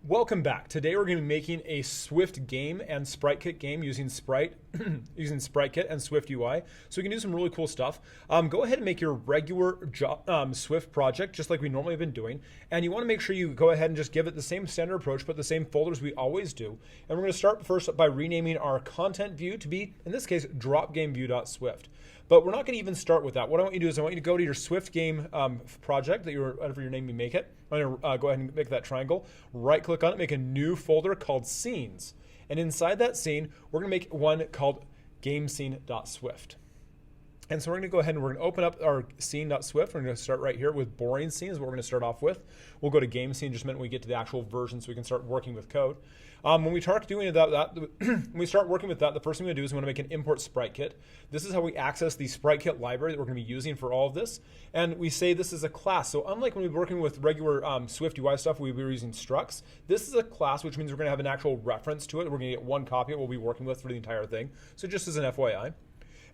Welcome back. Today we're going to be making a Swift game and SpriteKit game using using SpriteKit and Swift UI. So we can do some really cool stuff. Go ahead and make your regular Swift project just like we normally have been doing. And you want to make sure you go ahead and just give it the same standard approach, put the same folders we always do. And we're going to start first by renaming our content view to be, in this case, dropgameview.swift. But we're not going to even start with that. What I want you to do is I want you to go to your Swift game project, whatever your name you make it. I'm going to go ahead and make that triangle. Right-click on it, make a new folder called Scenes. And inside that scene, we're going to make one called GameScene.swift. And so we're going to go ahead and we're going to open up our scene.swift. We're going to start right here with boring scenes, what we're going to start off with. We'll go to game scene just a minute when we get to the actual version so we can start working with code. When we start doing when we start working with that, the first thing we're going to do is we want to make an import Sprite Kit. This is how we access the Sprite Kit library that we're going to be using for all of this. And we say this is a class. So unlike when we're working with regular Swift UI stuff, we were using structs. This is a class, which means we're going to have an actual reference to it. We're going to get one copy of what we'll be working with for the entire thing. So just as an FYI.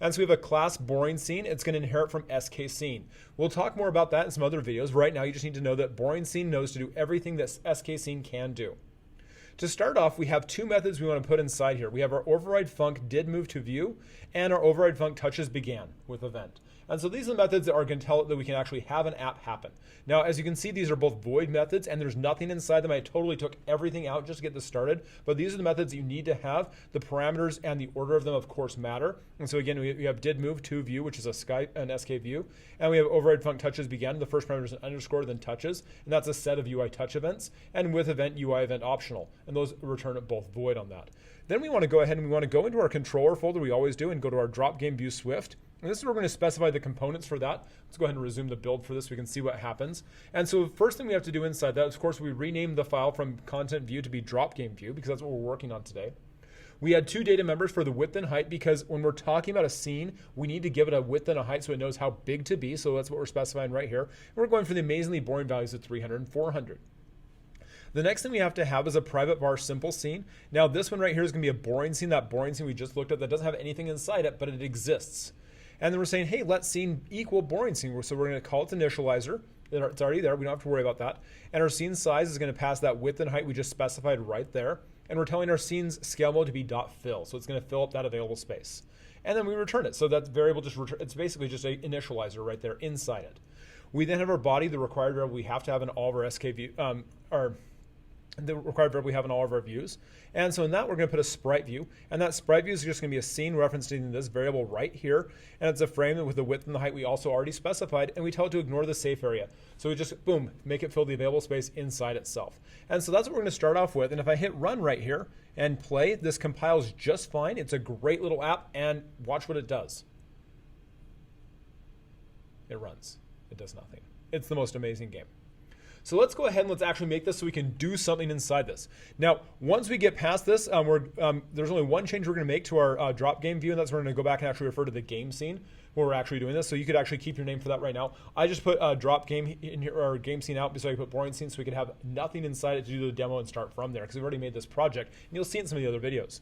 And so we have a class boring scene. It's going to inherit from skScene. We'll talk more about that in some other videos. Right now, you just need to know that boring scene knows to do everything that skScene can do. To start off, we have two methods we want to put inside here. We have our override func did move to view, and our override func touches began with event. And so these are the methods that are going to tell it that we can actually have an app happen. Now, as you can see, these are both void methods, and there's nothing inside them. I totally took everything out just to get this started. But these are the methods that you need to have. The parameters and the order of them, of course, matter. And so again, we have did move to view, which is an SK view. And we have override func touches began. The first parameter is an underscore, then touches. And that's a set of UI touch events. And with event, UI event optional. And those return both void on that. Then we want to go ahead and we want to go into our controller folder, we always do, and go to our drop game view Swift. And this is where we're going to specify the components for that. Let's go ahead and resume the build for this so we can see what happens. And so the first thing we have to do inside that, of course, we rename the file from content view to be drop game view because that's what we're working on today. We had two data members for the width and height because when we're talking about a scene, we need to give it a width and a height so it knows how big to be. So that's what we're specifying right here. And we're going for the amazingly boring values of 300 and 400. The next thing we have to have is a private var simple scene. Now this one right here is going to be a boring scene. That boring scene we just looked at that doesn't have anything inside it, but it exists. And then we're saying, hey, let scene equal boring scene. So we're going to call it initializer. It's already there. We don't have to worry about that. And our scene size is going to pass that width and height we just specified right there. And we're telling our scene's scale mode to be .fill. So it's going to fill up that available space. And then we return it. So that variable just it's basically just an initializer right there inside it. We then have our body, the required variable we have to have in all of our SK view, the required variable we have in all of our views. And so in that, we're going to put a sprite view. And that sprite view is just going to be a scene referencing this variable right here. And it's a frame with the width and the height we also already specified. And we tell it to ignore the safe area. So we just, boom, make it fill the available space inside itself. And so that's what we're going to start off with. And if I hit run right here and play, this compiles just fine. It's a great little app. And watch what it does. It runs. It does nothing. It's the most amazing game. So let's go ahead and let's actually make this so we can do something inside this. Now, once we get past this, there's only one change we're going to make to our drop game view, and that's we're going to go back and actually refer to the game scene where we're actually doing this. So you could actually keep your name for that right now. I just put drop game in here, or game scene out, so I put boring scene so we could have nothing inside it to do the demo and start from there because we've already made this project, and you'll see it in some of the other videos.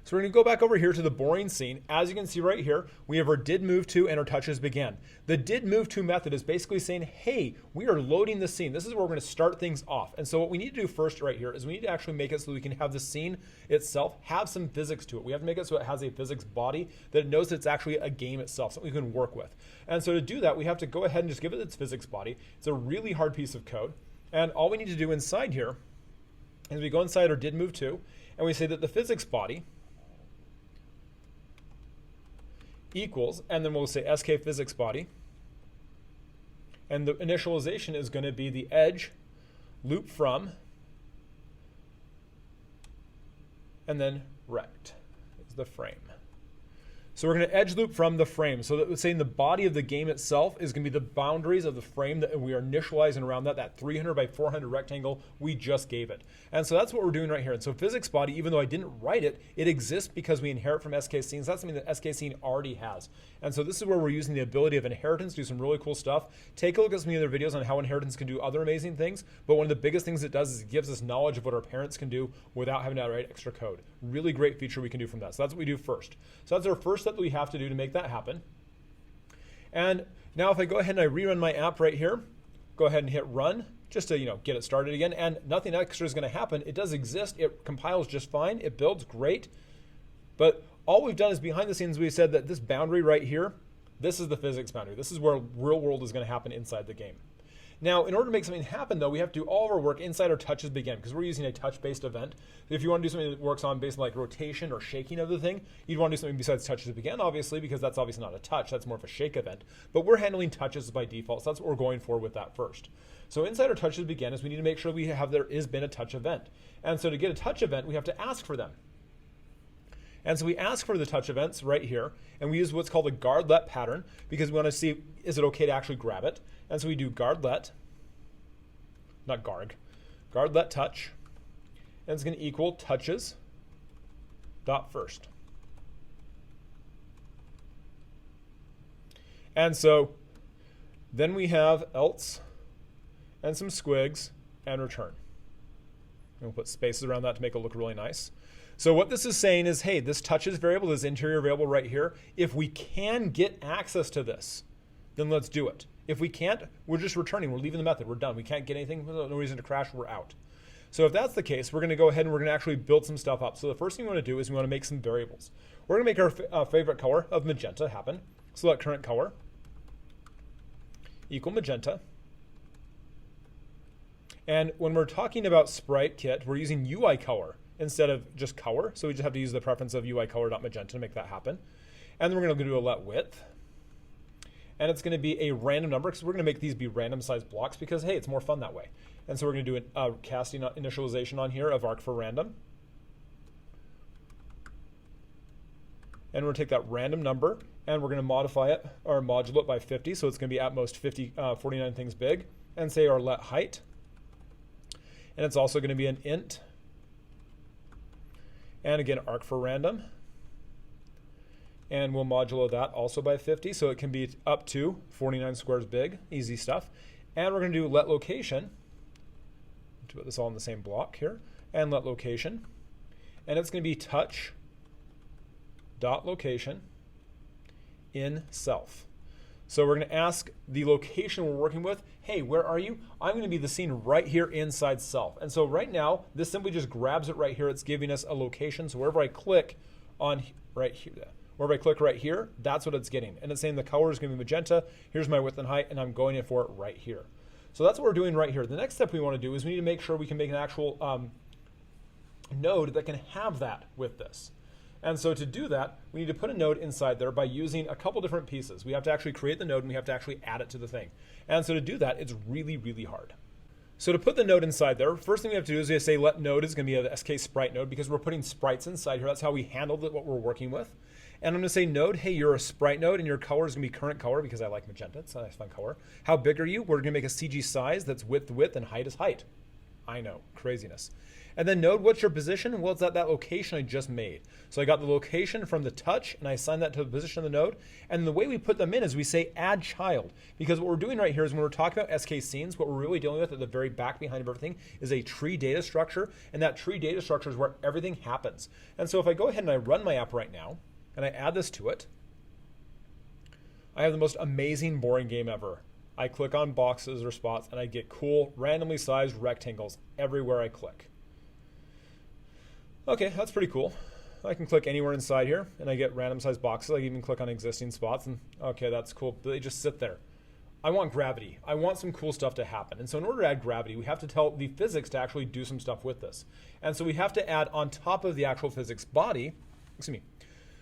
So we're going to go back over here to the boring scene. As you can see right here, we have our did move to and our touches began. The did move to method is basically saying, hey, we are loading the scene. This is where we're going to start things off. And so what we need to do first right here is we need to actually make it so we can have the scene itself have some physics to it. We have to make it so it has a physics body that it knows that it's actually a game itself, something we can work with. And so to do that, we have to go ahead and just give it its physics body. It's a really hard piece of code. And all we need to do inside here is we go inside our did move to, and we say that the physics body equals, and then we'll say sk physics body, and the initialization is going to be the edge loop from, and then rect is the frame. So we're going to edge loop from the frame. So that we're saying the body of the game itself is going to be the boundaries of the frame that we are initializing around that 300 by 400 rectangle we just gave it. And so that's what we're doing right here. And so physics body, even though I didn't write it, it exists because we inherit from skScene. So that's something that skScene already has. And so this is where we're using the ability of inheritance to do some really cool stuff. Take a look at some of the other videos on how inheritance can do other amazing things. But one of the biggest things it does is it gives us knowledge of what our parents can do without having to write extra code. Really great feature we can do from that. So that's what we do first. So that's our first step that we have to do to make that happen. And now if I go ahead and I rerun my app right here, go ahead and hit run, just to, get it started again. And nothing extra is going to happen. It does exist. It compiles just fine. It builds great. But all we've done is behind the scenes, we said that this boundary right here, this is the physics boundary. This is where real world is going to happen inside the game. Now, in order to make something happen, though, we have to do all of our work inside our touches begin, because we're using a touch-based event. If you want to do something that works on based on like rotation or shaking of the thing, you'd want to do something besides touches begin, obviously, because that's obviously not a touch. That's more of a shake event. But we're handling touches by default, so that's what we're going for with that first. So inside our touches begin is we need to make sure we have there has been a touch event. And so to get a touch event, we have to ask for them. And so we ask for the touch events right here, and we use what's called a guard let pattern, because we want to see, is it okay to actually grab it? And so we do guard let, not guard let touch, and it's going to equal touches dot first. And so then we have else and some squigs and return. And we'll put spaces around that to make it look really nice. So what this is saying is, hey, this touches variable, this interior variable right here, if we can get access to this, then let's do it. If we can't, we're just returning. We're leaving the method. We're done. We can't get anything. No reason to crash. We're out. So if that's the case, we're going to go ahead and we're going to actually build some stuff up. So the first thing we want to do is we want to make some variables. We're going to make our favorite color of magenta happen. So let current color equal magenta. And when we're talking about SpriteKit, we're using UI color instead of just color. So we just have to use the preference of UI color.magenta to make that happen. And then we're going to do a let width. And it's going to be a random number, because we're going to make these be random sized blocks because, hey, it's more fun that way. And so we're going to do a casting initialization on here of arc for random. And we're going to take that random number and we're going to modify it or modulo it by 50. So it's going to be at most 49 things big, and say our let height. And it's also going to be an int. And again, arc for random. And we'll modulo that also by 50, so it can be up to 49 squares big. Easy stuff. And we're going to do let location. To put this all in the same block here. And let location. And it's going to be touch dot location in self. So we're going to ask the location we're working with, hey, where are you? I'm going to be the scene right here inside self. And so right now, this simply just grabs it right here. It's giving us a location. So wherever I click on right here, wherever I click right here, that's what it's getting. And it's saying the color is going to be magenta. Here's my width and height, and I'm going in for it right here. So that's what we're doing right here. The next step we want to do is we need to make sure we can make an actual node that can have that with this. And so to do that, we need to put a node inside there by using a couple different pieces. We have to actually create the node, and we have to actually add it to the thing. And so to do that, it's really, really hard. So to put the node inside there, first thing we have to do is we have to say let node is going to be a SK sprite node, because we're putting sprites inside here. That's how we handled what we're working with. And I'm going to say node, hey, you're a sprite node, and your color is going to be current color, because I like magenta. It's a nice fun color. How big are you? We're going to make a CG size that's width, and height is height. I know, craziness. And then node, what's your position? Well, it's at that location I just made. So I got the location from the touch, and I assigned that to the position of the node. And the way we put them in is we say add child, because what we're doing right here is when we're talking about SK scenes, what we're really dealing with at the very back behind of everything is a tree data structure, and that tree data structure is where everything happens. And so if I go ahead and I run my app right now, and I add this to it, I have the most amazing, boring game ever. I click on boxes or spots, and I get cool, randomly sized rectangles everywhere I click. Okay, that's pretty cool. I can click anywhere inside here, and I get random sized boxes. I can even click on existing spots, and okay, that's cool. But they just sit there. I want gravity. I want some cool stuff to happen. And so in order to add gravity, we have to tell the physics to actually do some stuff with this. And so we have to add on top of the actual physics body,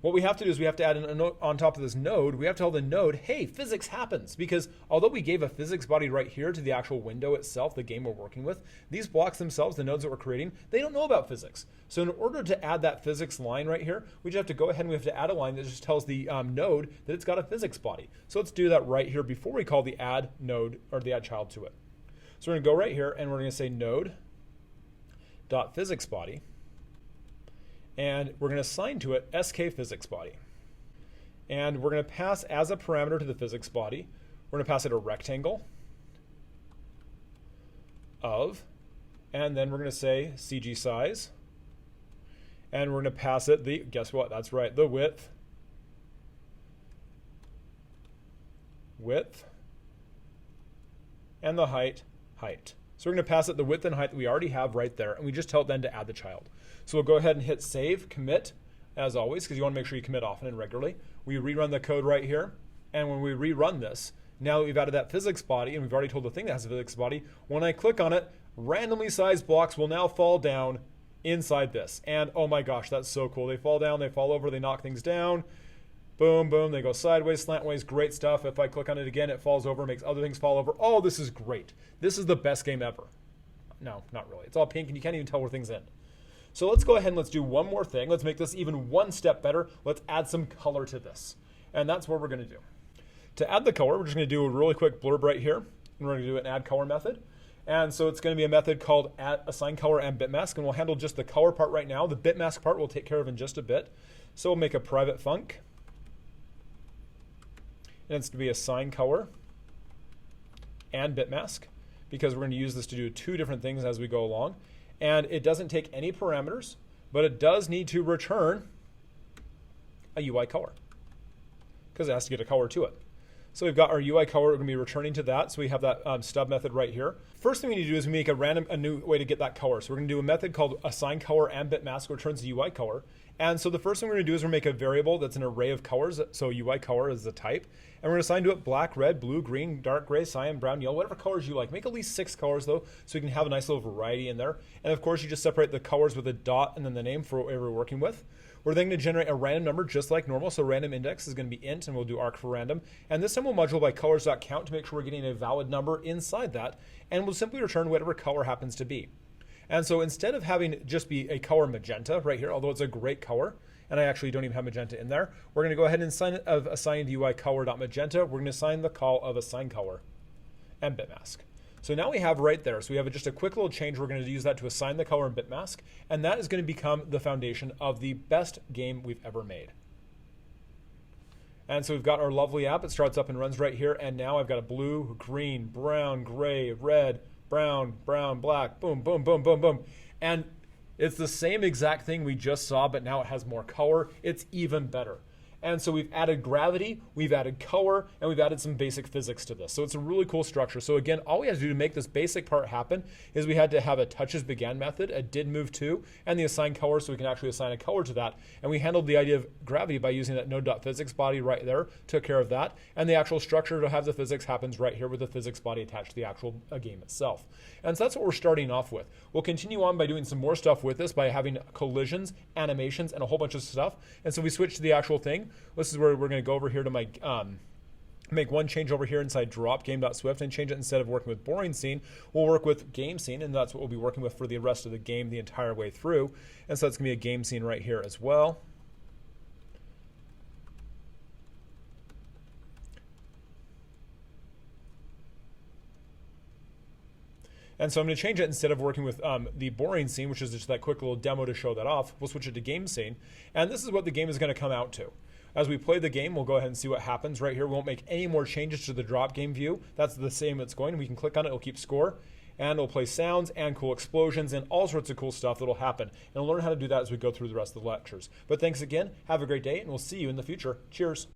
what we have to do is we have to add on top of this node, we have to tell the node, hey, physics happens. Because although we gave a physics body right here to the actual window itself, the game we're working with, these blocks themselves, the nodes that we're creating, they don't know about physics. So in order to add that physics line right here, we just have to go ahead and we have to add a line that just tells the node that it's got a physics body. So let's do that right here before we call the add node or the add child to it. So we're going to go right here and we're going to say node.physicsbody. And we're going to assign to it SK physics body. And we're going to pass as a parameter to the physics body, we're going to pass it a rectangle of, and then we're going to say CG size. And we're going to pass it the, guess what? That's right, the width, and the height. So we're going to pass it the width and height that we already have right there, and we just tell it then to add the child. So we'll go ahead and hit save, commit, as always, because you want to make sure you commit often and regularly. We rerun the code right here, and when we rerun this, now that we've added that physics body, and we've already told the thing that has a physics body, when I click on it, randomly sized blocks will now fall down inside this. And oh my gosh, that's so cool. They fall down, they fall over, they knock things down. Boom, boom, they go sideways, slantways, great stuff. If I click on it again, it falls over, makes other things fall over. Oh, this is great. This is the best game ever. No, not really. It's all pink and you can't even tell where things end. So let's go ahead and let's do one more thing. Let's make this even one step better. Let's add some color to this. And that's what we're going to do. To add the color, we're just going to do a really quick blurb right here. And we're going to do an add color method. And so it's going to be a method called assign color and bitmask. And we'll handle just the color part right now. The bitmask part we'll take care of in just a bit. So we'll make a private func. And it's going to be assign color and bitmask, because we're going to use this to do two different things as we go along. And it doesn't take any parameters, but it does need to return a UI color, because it has to get a color to it. So we've got our UI color, we're going to be returning to that. So we have that stub method right here. First thing we need to do is we make a new way to get that color. So we're going to do a method called assign color and bitmask, returns the UI color. And so the first thing we're going to do is we're going to make a variable that's an array of colors. So UI color is the type. And we're going to assign to it black, red, blue, green, dark gray, cyan, brown, yellow, whatever colors you like. Make at least 6 colors though, so you can have a nice little variety in there. And of course, you just separate the colors with a dot and then the name for whatever we're working with. We're then going to generate a random number just like normal. So random index is going to be int, and we'll do arc for random. And this time we'll module by colors.count to make sure we're getting a valid number inside that. And we'll simply return whatever color happens to be. And so instead of having just be a color magenta right here, although it's a great color, and I actually don't even have magenta in there, we're going to go ahead and assign UI color.magenta. We're going to assign the call of assign color and bitmask. So now we have right there. So we have just a quick little change. We're going to use that to assign the color and bitmask, and that is going to become the foundation of the best game we've ever made. And so we've got our lovely app. It starts up and runs right here, and now I've got a blue, green, brown, gray, red, brown, brown, black, boom, boom, boom, boom, boom. And it's the same exact thing we just saw, but now it has more color. It's even better. And so we've added gravity, we've added color, and we've added some basic physics to this. So it's a really cool structure. So again, all we had to do to make this basic part happen is we had to have a touchesBegan method, a didMove2, and the assign color, so we can actually assign a color to that. And we handled the idea of gravity by using that node.physicsbody right there, took care of that. And the actual structure to have the physics happens right here with the physics body attached to the actual game itself. And so that's what we're starting off with. We'll continue on by doing some more stuff with this, by having collisions, animations, and a whole bunch of stuff. And so we switch to the actual thing. This is where we're going to go over here to my make one change over here inside drop game.swift and change it. Instead of working with boring scene, we'll work with game scene, and that's what we'll be working with for the rest of the game the entire way through. And so it's going to be a game scene right here as well. And so I'm going to change it. Instead of working with the boring scene, which is just that quick little demo to show that off, we'll switch it to game scene. And this is what the game is going to come out to. As we play the game, we'll go ahead and see what happens right here. We won't make any more changes to the drop game view. That's the same it's going. We can click on it, it'll keep score, and it'll play sounds and cool explosions and all sorts of cool stuff that'll happen. And we'll learn how to do that as we go through the rest of the lectures. But thanks again, have a great day, and we'll see you in the future. Cheers.